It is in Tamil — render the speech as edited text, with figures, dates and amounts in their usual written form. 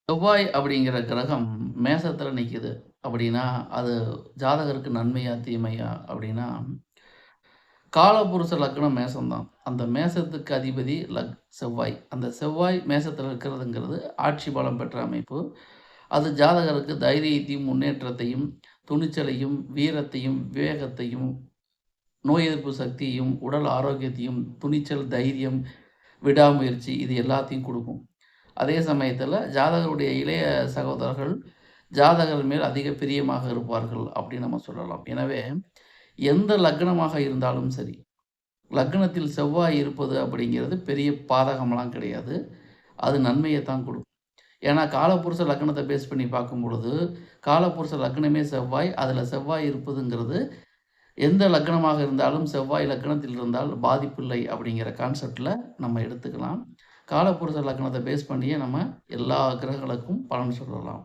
செவ்வாய் அப்படிங்கிற கிரகம் மேசத்துல நிக்குது அப்படின்னா, அது ஜாதகருக்கு நன்மையா? தீமையா? அப்படின்னா, காலபுருஷ லக்னம் மேசம் தான். அந்த மேசத்துக்கு அதிபதி செவ்வாய். அந்த செவ்வாய் மேசத்துல இருக்கிறதுங்கிறது ஆட்சி பலம் பெற்ற அமைப்பு. அது ஜாதகருக்கு தைரியத்தையும், முன்னேற்றத்தையும், துணிச்சலையும், வீரத்தையும், விவேகத்தையும், நோய் எதிர்ப்பு சக்தியையும், உடல் ஆரோக்கியத்தையும், துணிச்சல், தைரியம், விடாமுயற்சி இது எல்லாத்தையும் குடுக்கும். அதே சமயத்தில ஜாதகருடைய இளைய சகோதரர்கள் ஜாதகர் மேல் அதிக பிரியமாக இருப்பார்கள் அப்படின்னு நம்ம சொல்லலாம். எனவே எந்த லக்னமாக இருந்தாலும் சரி, லக்னத்தில் செவ்வாய் இருப்பது அப்படிங்கிறது பெரிய பாதகம்லாம் கிடையாது. அது நன்மைய தான் குடுக்கும். ஏன்னா காலபுருஷ லக்னத்த பேஸ் பண்ணி பார்க்கும்பொழுது, காலபுருஷ லக்னமே செவ்வாய். அதில செவ்வாய் இருப்பதுங்கிறது எந்த லக்னமாக இருந்தாலும் செவ்வாய் லக்னத்தில் இருந்தால் பாதிப்பில்லை அப்படிங்கிற கான்செப்ட்ல நம்ம எடுத்துக்கலாம். காலபுருஷ லக்னத்த பேஸ் பண்ணியே நம்ம எல்லா கிரகங்களுக்கும் பலன் சொல்லலாம்.